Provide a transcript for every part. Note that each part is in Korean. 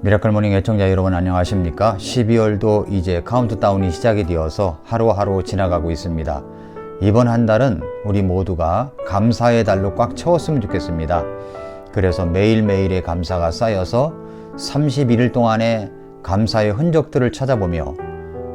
미라클 모닝 애청자 여러분 안녕하십니까? 12월도 이제 카운트다운이 시작이 되어서 하루하루 지나가고 있습니다. 이번 한 달은 우리 모두가 감사의 달로 꽉 채웠으면 좋겠습니다. 그래서 매일매일의 감사가 쌓여서 31일 동안의 감사의 흔적들을 찾아보며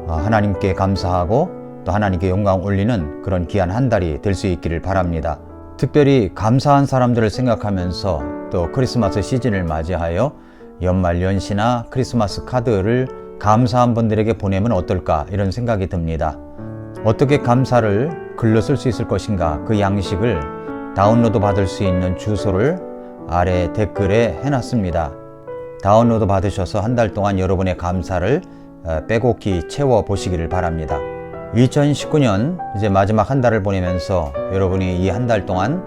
하나님께 감사하고 또 하나님께 영광 올리는 그런 귀한 한 달이 될 수 있기를 바랍니다. 특별히 감사한 사람들을 생각하면서 또 크리스마스 시즌을 맞이하여 연말연시나 크리스마스 카드를 감사한 분들에게 보내면 어떨까 이런 생각이 듭니다. 어떻게 감사를 글로 쓸 수 있을 것인가, 그 양식을 다운로드 받을 수 있는 주소를 아래 댓글에 해놨습니다. 다운로드 받으셔서 한 달 동안 여러분의 감사를 빼곡히 채워보시기를 바랍니다. 2019년 이제 마지막 한 달을 보내면서 여러분이 이 한 달 동안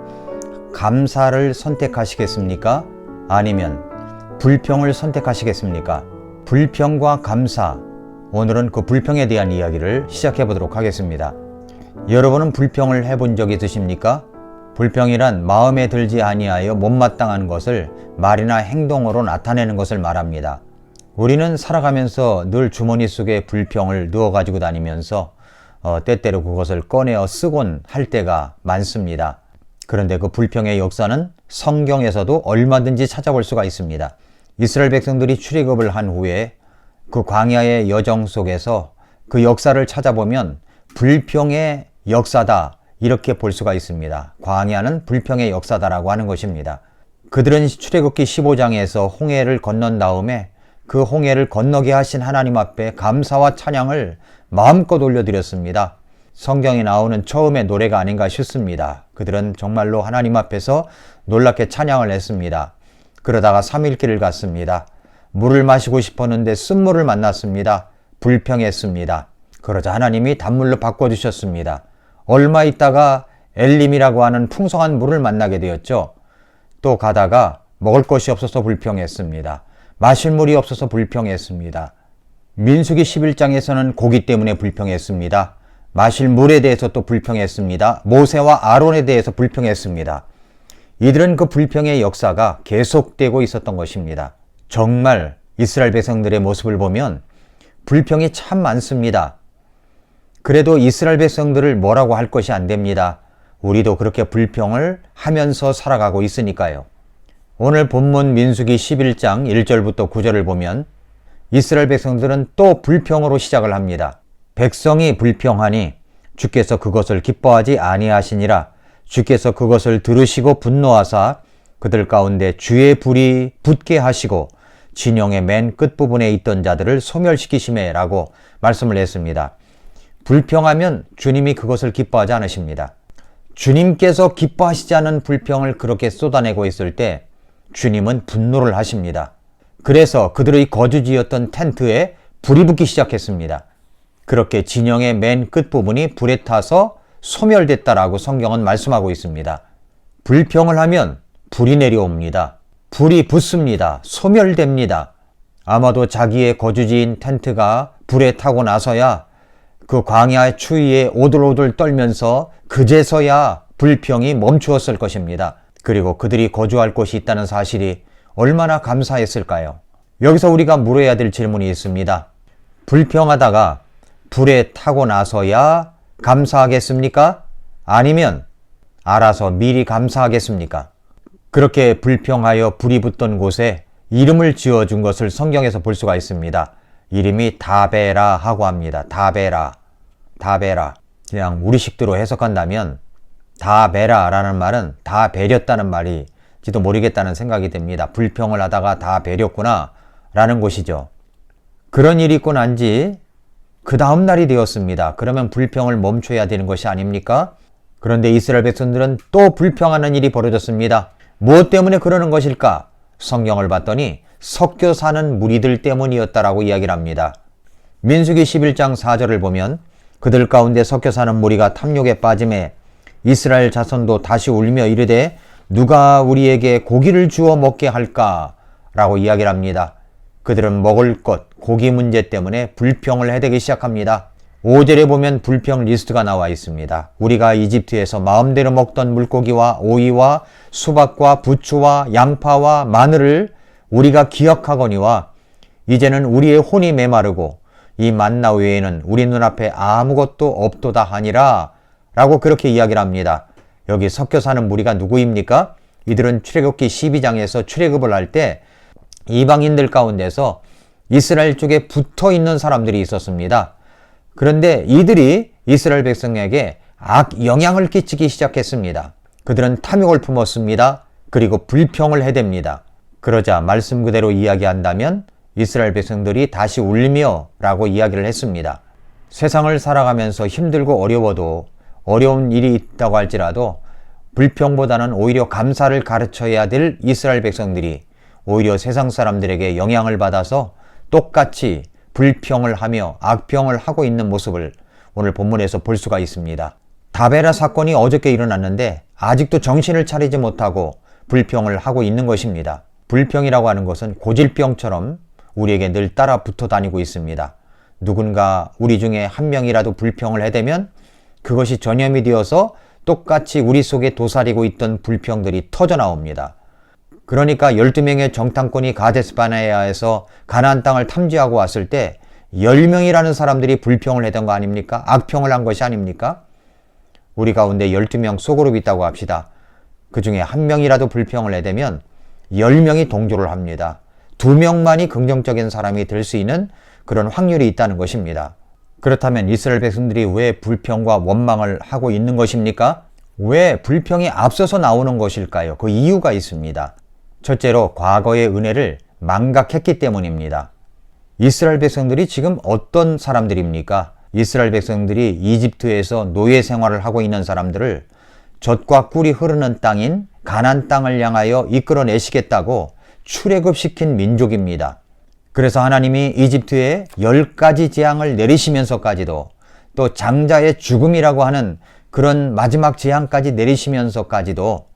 감사를 선택하시겠습니까? 아니면 불평을 선택하시겠습니까? 불평과 감사, 오늘은 그 불평에 대한 이야기를 시작해 보도록 하겠습니다. 여러분은 불평을 해본 적 있으십니까? 불평이란 마음에 들지 아니하여 못마땅한 것을 말이나 행동으로 나타내는 것을 말합니다. 우리는 살아가면서 늘 주머니 속에 불평을 넣어 가지고 다니면서 때때로 그것을 꺼내어 쓰곤 할 때가 많습니다. 그런데 그 불평의 역사는 성경에서도 얼마든지 찾아볼 수가 있습니다. 이스라엘 백성들이 출애굽을 한 후에 그 광야의 여정 속에서 그 역사를 찾아보면 불평의 역사다 이렇게 볼 수가 있습니다. 광야는 불평의 역사다라고 하는 것입니다. 그들은 출애굽기 15장에서 홍해를 건넌 다음에 그 홍해를 건너게 하신 하나님 앞에 감사와 찬양을 마음껏 올려드렸습니다. 성경에 나오는 처음의 노래가 아닌가 싶습니다. 그들은 정말로 하나님 앞에서 놀랍게 찬양을 했습니다. 그러다가 3일길을 갔습니다. 물을 마시고 싶었는데 쓴물을 만났습니다. 불평했습니다. 그러자 하나님이 단물로 바꿔주셨습니다. 얼마 있다가 엘림이라고 하는 풍성한 물을 만나게 되었죠. 또 가다가 먹을 것이 없어서 불평했습니다. 마실 물이 없어서 불평했습니다. 민수기 11장에서는 고기 때문에 불평했습니다. 마실 물에 대해서 또 불평했습니다. 모세와 아론에 대해서 불평했습니다. 이들은 그 불평의 역사가 계속되고 있었던 것입니다. 정말 이스라엘 백성들의 모습을 보면 불평이 참 많습니다. 그래도 이스라엘 백성들을 뭐라고 할 것이 안 됩니다. 우리도 그렇게 불평을 하면서 살아가고 있으니까요. 오늘 본문 민수기 11장 1절부터 9절을 보면 이스라엘 백성들은 또 불평으로 시작을 합니다. 백성이 불평하니 주께서 그것을 기뻐하지 아니하시니라. 주께서 그것을 들으시고 분노하사 그들 가운데 주의 불이 붙게 하시고 진영의 맨 끝부분에 있던 자들을 소멸시키시매 라고 말씀을 했습니다. 불평하면 주님이 그것을 기뻐하지 않으십니다. 주님께서 기뻐하시지 않은 불평을 그렇게 쏟아내고 있을 때 주님은 분노를 하십니다. 그래서 그들의 거주지였던 텐트에 불이 붙기 시작했습니다. 그렇게 진영의 맨 끝부분이 불에 타서 소멸됐다라고 성경은 말씀하고 있습니다. 불평을 하면 불이 내려옵니다. 불이 붙습니다. 소멸됩니다. 아마도 자기의 거주지인 텐트가 불에 타고 나서야 그 광야의 추위에 오들오들 떨면서 그제서야 불평이 멈추었을 것입니다. 그리고 그들이 거주할 곳이 있다는 사실이 얼마나 감사했을까요? 여기서 우리가 물어야 될 질문이 있습니다. 불평하다가 불에 타고 나서야 감사하겠습니까? 아니면 알아서 미리 감사하겠습니까? 그렇게 불평하여 불이 붙던 곳에 이름을 지어준 것을 성경에서 볼 수가 있습니다. 이름이 다베라 하고 합니다. 다베라. 그냥 우리식대로 해석한다면 다베라라는 말은 다 베렸다는 말이지도 모르겠다는 생각이 듭니다. 불평을 하다가 다 베렸구나 라는 것이죠. 그런 일이 있고 난지 그 다음 날이 되었습니다. 그러면 불평을 멈춰야 되는 것이 아닙니까? 그런데 이스라엘 백성들은 또 불평하는 일이 벌어졌습니다. 무엇 때문에 그러는 것일까? 성경을 봤더니 섞여 사는 무리들 때문이었다라고 이야기를 합니다. 민수기 11장 4절을 보면 그들 가운데 섞여 사는 무리가 탐욕에 빠짐에 이스라엘 자손도 다시 울며 이르되 누가 우리에게 고기를 주어 먹게 할까? 라고 이야기를 합니다. 그들은 먹을 것, 고기 문제 때문에 불평을 해대기 시작합니다. 5절에 보면 불평 리스트가 나와 있습니다. 우리가 이집트에서 마음대로 먹던 물고기와 오이와 수박과 부추와 양파와 마늘을 우리가 기억하거니와 이제는 우리의 혼이 메마르고 이 만나 외에는 우리 눈앞에 아무것도 없도다 하니라 라고 그렇게 이야기를 합니다. 여기 섞여 사는 무리가 누구입니까? 이들은 출애굽기 12장에서 출애굽을 할 때 이방인들 가운데서 이스라엘 쪽에 붙어 있는 사람들이 있었습니다. 그런데 이들이 이스라엘 백성에게 악영향을 끼치기 시작했습니다. 그들은 탐욕을 품었습니다. 그리고 불평을 해댑니다. 그러자 말씀 그대로 이야기한다면 이스라엘 백성들이 다시 울며 라고 이야기를 했습니다. 세상을 살아가면서 힘들고 어려워도 어려운 일이 있다고 할지라도 불평보다는 오히려 감사를 가르쳐야 될 이스라엘 백성들이 오히려 세상 사람들에게 영향을 받아서 똑같이 불평을 하며 악평을 하고 있는 모습을 오늘 본문에서 볼 수가 있습니다. 다베라 사건이 어저께 일어났는데 아직도 정신을 차리지 못하고 불평을 하고 있는 것입니다. 불평이라고 하는 것은 고질병처럼 우리에게 늘 따라 붙어 다니고 있습니다. 누군가 우리 중에 한 명이라도 불평을 해대면 그것이 전염이 되어서 똑같이 우리 속에 도사리고 있던 불평들이 터져 나옵니다. 그러니까 12명의 정탐꾼이 가데스바네아에서 가나안 땅을 탐지하고 왔을 때 10명이라는 사람들이 불평을 했던 거 아닙니까? 악평을 한 것이 아닙니까? 우리 가운데 12명 소그룹이 있다고 합시다. 그 중에 한 명이라도 불평을 해대면 10명이 동조를 합니다. 2명만이 긍정적인 사람이 될 수 있는 그런 확률이 있다는 것입니다. 그렇다면 이스라엘 백성들이 왜 불평과 원망을 하고 있는 것입니까? 왜 불평이 앞서서 나오는 것일까요? 그 이유가 있습니다. 첫째로 과거의 은혜를 망각했기 때문입니다. 이스라엘 백성들이 지금 어떤 사람들입니까? 이스라엘 백성들이 이집트에서 노예 생활을 하고 있는 사람들을 젖과 꿀이 흐르는 땅인 가나안 땅을 향하여 이끌어내시겠다고 출애굽시킨 민족입니다. 그래서 하나님이 이집트에 10가지 재앙을 내리시면서까지도 또 장자의 죽음이라고 하는 그런 마지막 재앙까지 내리시면서까지도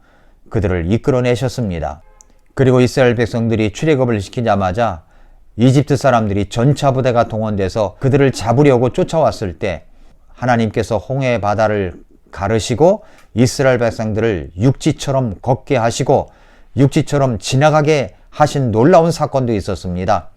그들을 이끌어내셨습니다. 그리고 이스라엘 백성들이 출애굽을 시키자마자 이집트 사람들이 전차 부대가 동원돼서 그들을 잡으려고 쫓아왔을 때 하나님께서 홍해 바다를 가르시고 이스라엘 백성들을 육지처럼 걷게 하시고 육지처럼 지나가게 하신 놀라운 사건도 있었습니다.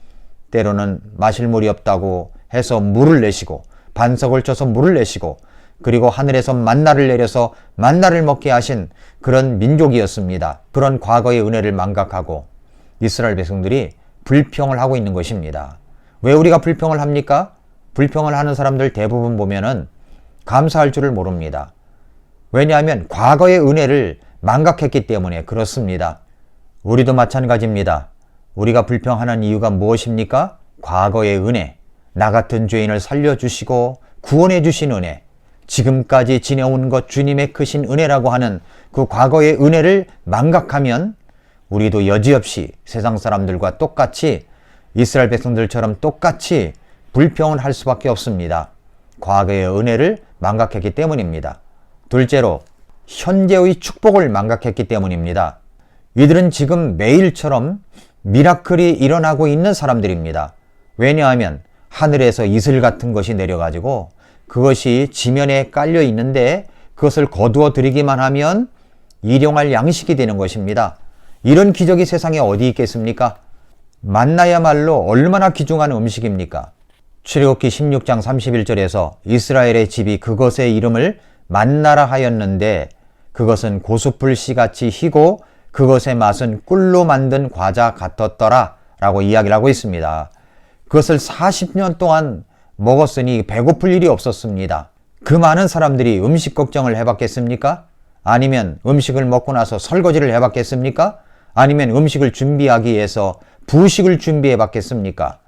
때로는 마실 물이 없다고 해서 물을 내시고 반석을 쳐서 물을 내시고 그리고 하늘에서 만나를 내려서 만나를 먹게 하신 그런 민족이었습니다. 그런 과거의 은혜를 망각하고 이스라엘 백성들이 불평을 하고 있는 것입니다. 왜 우리가 불평을 합니까? 불평을 하는 사람들 대부분 보면은 감사할 줄을 모릅니다. 왜냐하면 과거의 은혜를 망각했기 때문에 그렇습니다. 우리도 마찬가지입니다. 우리가 불평하는 이유가 무엇입니까? 과거의 은혜, 나 같은 죄인을 살려주시고 구원해 주신 은혜, 지금까지 지내온 것 주님의 크신 은혜라고 하는 그 과거의 은혜를 망각하면 우리도 여지없이 세상 사람들과 똑같이 이스라엘 백성들처럼 똑같이 불평을 할 수밖에 없습니다. 과거의 은혜를 망각했기 때문입니다. 둘째로 현재의 축복을 망각했기 때문입니다. 이들은 지금 매일처럼 미라클이 일어나고 있는 사람들입니다. 왜냐하면 하늘에서 이슬 같은 것이 내려가지고 그것이 지면에 깔려 있는데 그것을 거두어 드리기만 하면 일용할 양식이 되는 것입니다. 이런 기적이 세상에 어디 있겠습니까? 만나야말로 얼마나 귀중한 음식입니까? 출애굽기 16장 31절에서 이스라엘의 집이 그것의 이름을 만나라 하였는데 그것은 고수풀 씨같이 희고 그것의 맛은 꿀로 만든 과자 같았더라 라고 이야기를 하고 있습니다. 그것을 40년 동안 먹었으니 배고플 일이 없었습니다. 그 많은 사람들이 음식 걱정을 해봤겠습니까? 아니면 음식을 먹고 나서 설거지를 해봤겠습니까? 아니면 음식을 준비하기 위해서 부식을 준비해봤겠습니까?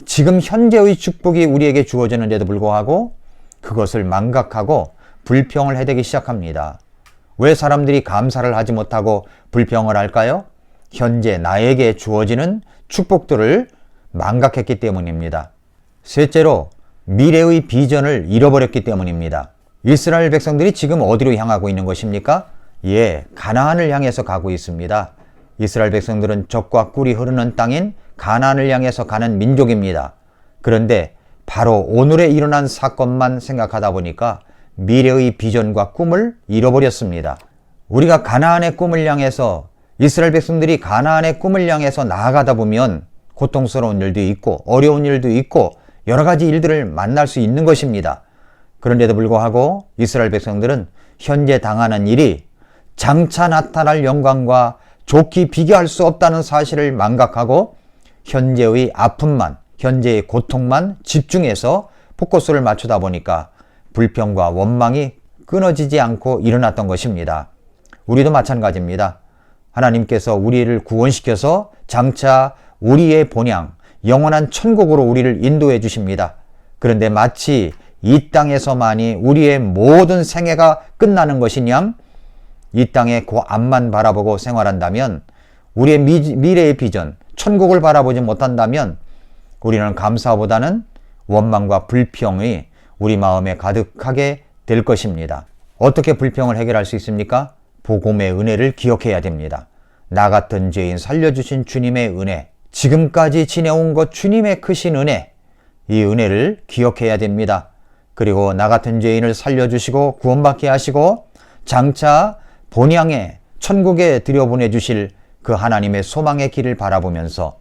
지금 현재의 축복이 우리에게 주어지는데도 불구하고 그것을 망각하고 불평을 해대기 시작합니다. 왜 사람들이 감사를 하지 못하고 불평을 할까요? 현재 나에게 주어지는 축복들을 망각했기 때문입니다. 셋째로 미래의 비전을 잃어버렸기 때문입니다. 이스라엘 백성들이 지금 어디로 향하고 있는 것입니까? 가나안을 향해서 가고 있습니다. 이스라엘 백성들은 젖과 꿀이 흐르는 땅인 가나안을 향해서 가는 민족입니다. 그런데 바로 오늘에 일어난 사건만 생각하다 보니까 미래의 비전과 꿈을 잃어버렸습니다. 우리가 가나안의 꿈을 향해서 이스라엘 백성들이 가나안의 꿈을 향해서 나아가다 보면 고통스러운 일도 있고 어려운 일도 있고 여러 가지 일들을 만날 수 있는 것입니다. 그런데도 불구하고 이스라엘 백성들은 현재 당하는 일이 장차 나타날 영광과 좋게 비교할 수 없다는 사실을 망각하고 현재의 아픔만, 현재의 고통만 집중해서 포커스를 맞추다 보니까 불평과 원망이 끊어지지 않고 일어났던 것입니다. 우리도 마찬가지입니다. 하나님께서 우리를 구원시켜서 장차 우리의 본향, 영원한 천국으로 우리를 인도해 주십니다. 그런데 마치 이 땅에서만이 우리의 모든 생애가 끝나는 것이냐? 이 땅의 그 앞만 바라보고 생활한다면, 우리의 미래의 비전, 천국을 바라보지 못한다면 우리는 감사보다는 원망과 불평이 우리 마음에 가득하게 될 것입니다. 어떻게 불평을 해결할 수 있습니까? 복음의 은혜를 기억해야 됩니다. 나 같은 죄인 살려주신 주님의 은혜, 지금까지 지내온 것 주님의 크신 은혜, 이 은혜를 기억해야 됩니다. 그리고 나 같은 죄인을 살려주시고 구원받게 하시고 장차 본향에 천국에 들여보내주실 그 하나님의 소망의 길을 바라보면서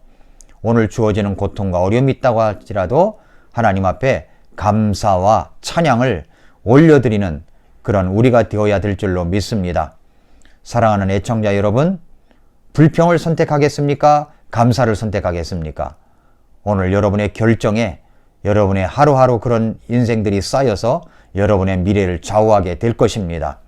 오늘 주어지는 고통과 어려움이 있다고 할지라도 하나님 앞에 감사와 찬양을 올려드리는 그런 우리가 되어야 될 줄로 믿습니다. 사랑하는 애청자 여러분, 불평을 선택하겠습니까? 감사를 선택하겠습니까? 오늘 여러분의 결정에 여러분의 하루하루 그런 인생들이 쌓여서 여러분의 미래를 좌우하게 될 것입니다.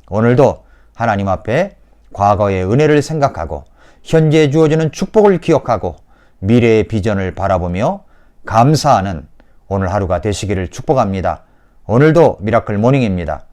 오늘도 하나님 앞에 과거의 은혜를 생각하고 현재 주어지는 축복을 기억하고 미래의 비전을 바라보며 감사하는 오늘 하루가 되시기를 축복합니다. 오늘도 미라클 모닝입니다.